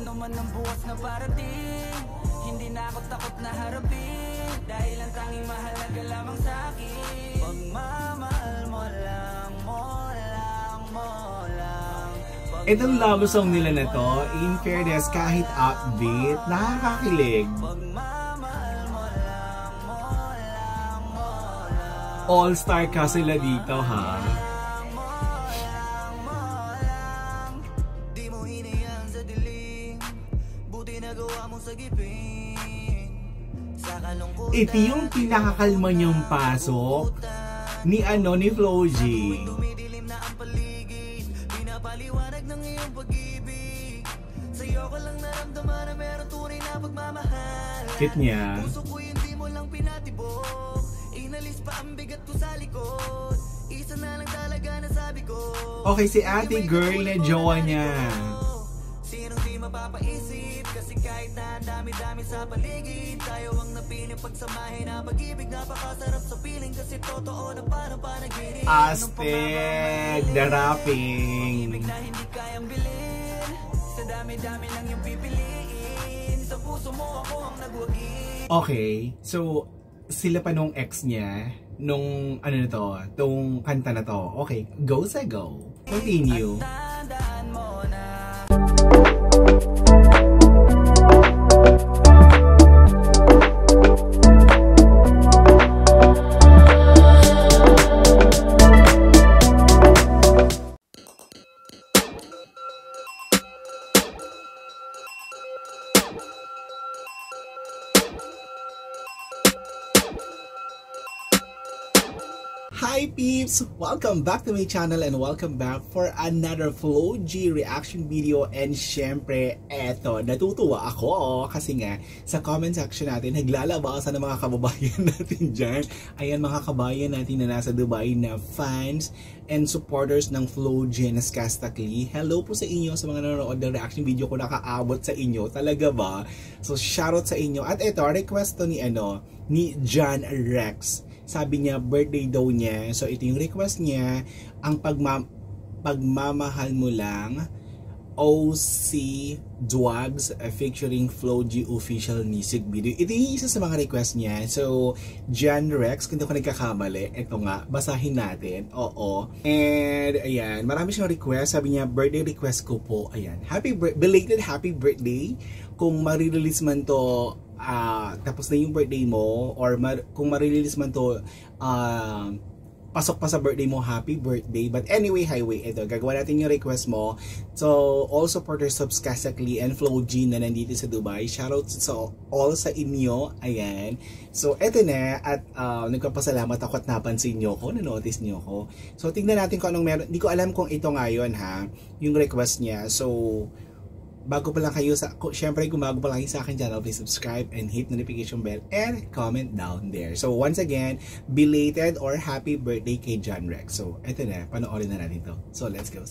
Ano man ang bukas na parating, hindi na ako takot na harapin, dahil ang tanging mahalaga lamang sa'kin. Pagmamahal mo lang, mo lang, mo lang. Itong love song nila na to, in fairness, kahit upbeat, nakakakilig. All-star ka sila dito, ha? Ito yung pinakakalma niyong pasok ni ni Flo G. Pinapaliwanag ng iyong pag-ibig. Sa'yo ko lang naramdaman na meron tunay na pagmamahal. Cute niya. Puso ko hindi mo lang pinatibok. Inalis pa ang bigat ko sa likod. Isa na lang talaga na sabi ko. Okay, si ate girl na jowa niya. Sinong di mapapaisip? Kasi kahit na ang dami-dami sa paligid, tayo ang napiling pagsamahin na pag-ibig. Napakasarap sa piling kasi totoo na parang panaginip. Astig, the rapping. Pag-ibig na hindi kayang bilhin, sa dami-dami lang yung pipiliin. Sa puso mo ako ang nagwagi. Okay, so sila pa nung ex niya, nung ano na to, tong kanta na to. Okay, go sa go. Continue. Hi peeps! Welcome back to my channel and welcome back for another Flo G reaction video. And syempre, eto, natutuwa ako kasi nga sa comment section natin naglalabasan ng mga kababayan natin dyan. Ayan, mga kabayan natin na nasa Dubai na fans and supporters ng Flo G and Skastakli. Hello po sa inyo, sa mga nanonood ng reaction video ko, nakaabot sa inyo. Talaga ba? So shoutout sa inyo. At eto, request to ni John Rex. Sabi niya, birthday daw niya. So, ito yung request niya. Ang pagmamahal mo lang. OC Dwags featuring Flo G official music video. Ito yung isa sa mga request niya. So, John Rex, kung di ko nagkakamali, ito nga, basahin natin. Oo. And, ayan, marami siyang request. Sabi niya, birthday request ko po. Ayan, belated happy birthday. Kung marirelease man to, tapos na yung birthday mo, or kung marirelease man to, pasok pa sa birthday mo, happy birthday. But anyway, highway, ito, gagawa natin yung request mo. So, all supporters of Skastakli and Flo G na nandito sa Dubai, shoutout sa all sa inyo. Ayan. So, eto na, at nagpapasalamat ako at napansin nyo ko, na-notice nyo ko. So, tingnan natin kung anong meron. Hindi ko alam kung ito ngayon, ha, yung request niya. So, bago pa lang kayo syempre kung bago pa lang kayo sa akin channel, please subscribe and hit notification bell and comment down there. So once again, belated or happy birthday kay John Rex. So eto na, panoorin na natin to. So let's go.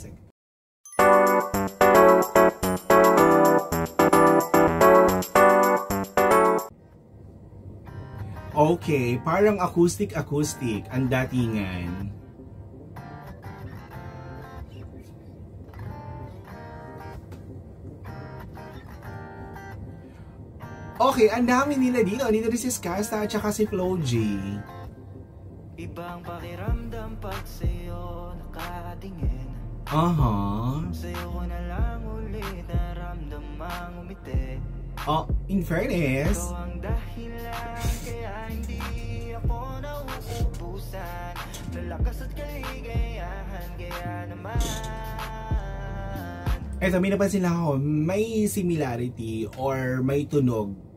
Okay, parang acoustic ang datingan. Okay, ang dami nila dito. Dito rin si Skasta at saka si Flo G. Ibang pakiramdam pag sa'yo nakatingin. Sa'yo ko na lang ulit naramdamang umiti. Oh, in fairness. Ito ang dahilan kaya hindi ako nauubusan. Lalakas at kaligayahan kaya naman. Eto, may napansin lang ako, may similarity or may tunog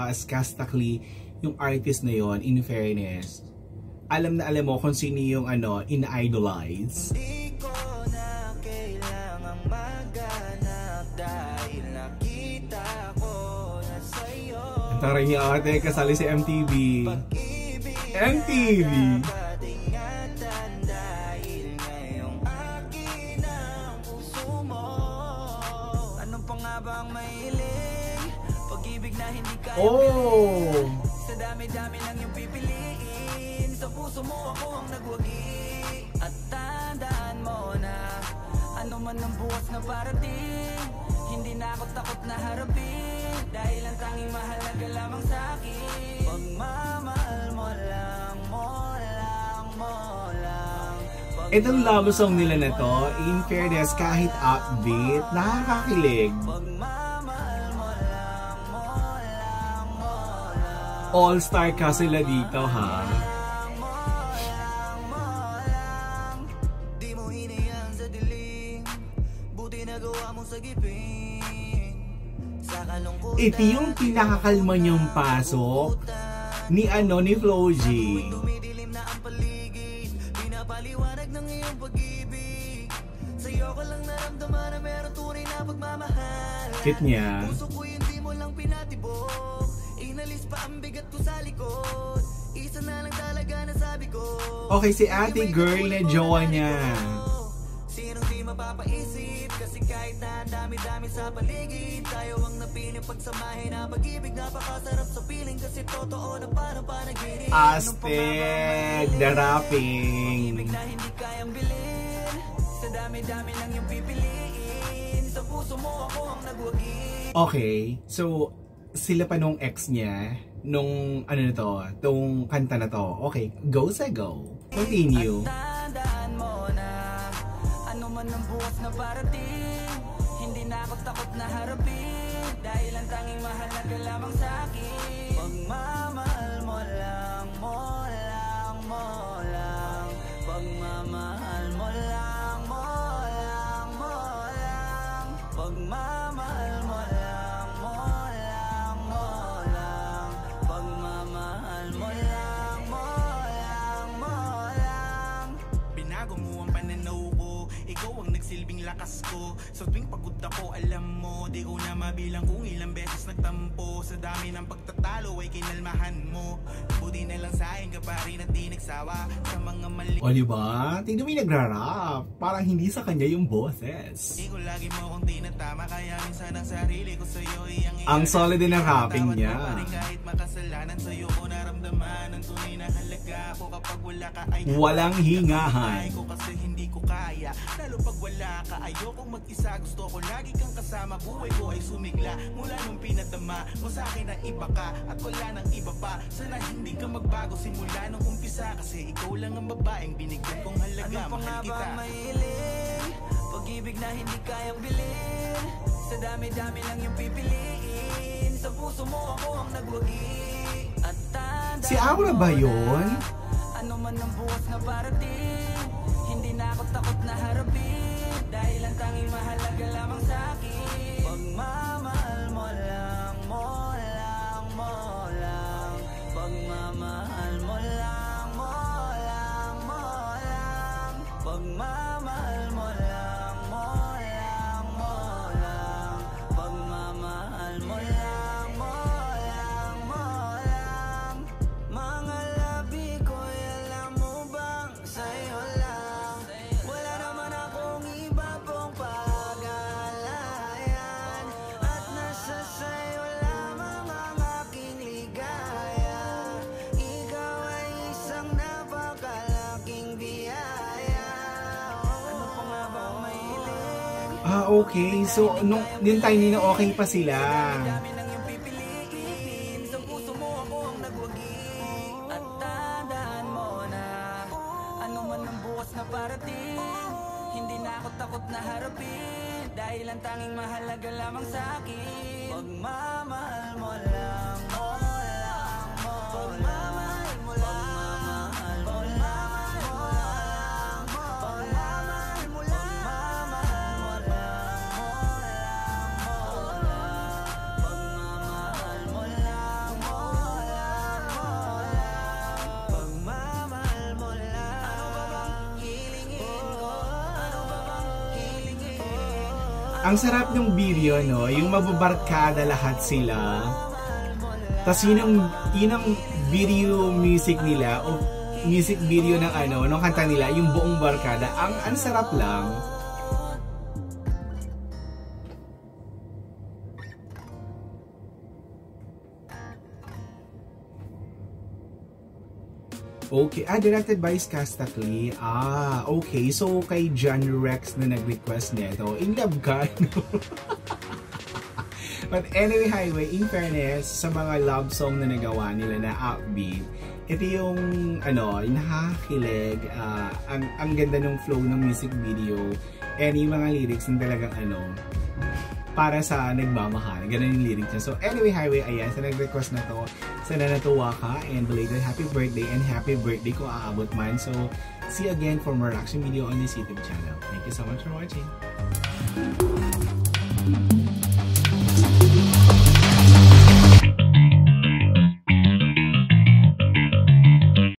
Skastakli yung artist na yon. In fairness, alam na alam mo kung sino yung in-idolize. Hindi ko na kailangang maghanap dahil nakita ko na sa'yo. Tara niya ate, kasali si MTV. MTV. Anong pa nga ba ang mahilig? Pag-ibig na hindi kaya bilhin. Sa dami-dami lang yung pipiliin. Sa puso mo ako ang nagwagi. At tandaan mo na ano man ang bukas na parating, hindi na ako na harapin, dahil ang tanging mahalaga lamang sa'kin. Pagmamahal mo lang, mo lang, mo lang. Itong love song nila na to, in fairness, kahit upbeat, nakakakilig. Pagmamahal mo lang, mo lang, mo lang. All-star ka sila dito, ha? Di mo hinayang sa dilim, buti nagawa mo sa gipin. Sa kalungkutan, Ito yung pinakakalma niyong pasok ni Flo G. dumidilim na ang paligid, pinapaliwanag ng iyong pag-ibig. Sa'yo ko lang naramdaman na meron tunay na pagmamahal. Cute niya. Puso ko hindi mo lang pinatibok, inalis pa ang bigat ko sa likod. Isa na lang talaga na sabi ko. Okay, si ate girl na jowa niya. Sinong di mapapaisip, kasi kahit na ang dami-dami sa paligid, tayo ang napiling pagsamahin na pag-ibig. Napakasarap sa piling kasi totoo na parang panaginip. Astig, the rapping. Pag-ibig na hindi kayang bilhin, sa dami-dami lang yung pipiliin. Sa puso mo ako ang nagwagi. Okay, so sila pa nung ex niya, nung ano na to, tong kanta na to. Okay, go sa go. Continue. Tandaan mo na ano man ang bukas na parating, hindi na ako takot na harapin, dahil ang tanging mahalaga lamang sa'kin. Pagmamahal mo lang, mo lang, mo lang. Pagmamahal mo lang, mo lang, mo lang. Pagmamahal mo lang, mo lang, mo lang. Pagmamahal mo lang, mo lang, mo lang. Binago mo ang pananaw ko, ikaw ang nagsilbing lakas ko. Sa tuwing pagod ako, alam mo, di ko na mabilang kung ilang beses nagtampo. Sa dami ng pagtatalo ay kinalmahan mo. Buti na lang sa akin ka pa rin at di nagsawa sa mga mali. O diba? Tingnan mo yung nagra-rap. Parang hindi sa kanya yung boses. Ikaw lagi mo kong tinatama, kaya minsan ang sarili ko sa'yo iyang Ang solid din ang rapping niya. Kahit makasalanan sa'yo ko naramdaman ang tunay na halaga ko. Kapag wala ka ay Walang hingahan. ko kasi hindi ko kaya. Lalo pag wala ka, ayokong mag-isa. Gusto ko lagi kang kasama. Buhay ko ay sumigla mula nung pinadama mo sa akin ang iba ka at wala nang iba pa. Sana hindi ka magbago simula nung umpisa, kasi ikaw lang ang babaeng binigyan kong halaga. Ano pa nga Mahal ba kita. ang mahiling? Pag-ibig na hindi kayang bilhin, sa dami-dami lang yung pipiliin. Sa puso mo ako ang nagwagi. At tandaan Si Aura ba yun? ano man ang bukas na parating, hindi na ako takot na harapin, dahil ang tanging mahalaga lamang sa'kin. Pagmamahal mo lang, mo lang, mo lang. Pagmamahal mo lang, mo lang, mo lang. Pagmamahal mo lang, mo lang, mo lang. Pagmamahal mo lang, mo lang, mo lang. Mga labi ko'y alam mo bang sa'yo lang. Wala naman akong iba pong pag-aalayan, at nasa sa'yo lamang ang aking ligaya. Ikaw ay isang napakalaking biyaya. Ano pa nga ba ang mahiling? Ah, okay. So, nung din tayo nino okay pa sila. Dami lang yung pipiliin, sa puso mo ako ang nagwagi. At tandaan mo na ano man ang bukas na parating, hindi na ako takot na harapin, dahil ang tanging mahalaga lamang sa'kin. Pagmamahal mo lang, mo lang, mo lang. Pagmamahal mo lang, pagmamahal mo lang, pagmamahal mo lang, pagmamahal mo lang, mo lang, mo lang. Pagmamahal mo lang, mo lang, mo lang. Pagmamahal mo lang. Ano ba bang hilingin ko? Ano ba bang hilingin? Ang sarap ng video, no? Yung mababarkada lahat sila. Tapos yun ang video music nila, o music video ng ng kanta nila, yung buong barkada. Ang sarap lang. Okay, directed by Skastakli. Okay. So, kay John Rex na nag-request nito, in love ka, no? But anyway, Highway, in fairness, sa mga love song na nagawa nila na upbeat, ito yung, nakakakilig, ang ganda ng flow ng music video, and yung mga lyrics na talagang, para sa nagmamahal. Ganun yung lyrics niya. So anyway, Highway, ayan, sa nag-request na to, sana natuwa ka, and belated happy birthday, and happy birthday ko aabot man. So, see you again for more reaction video on this YouTube channel. Thank you so much for watching.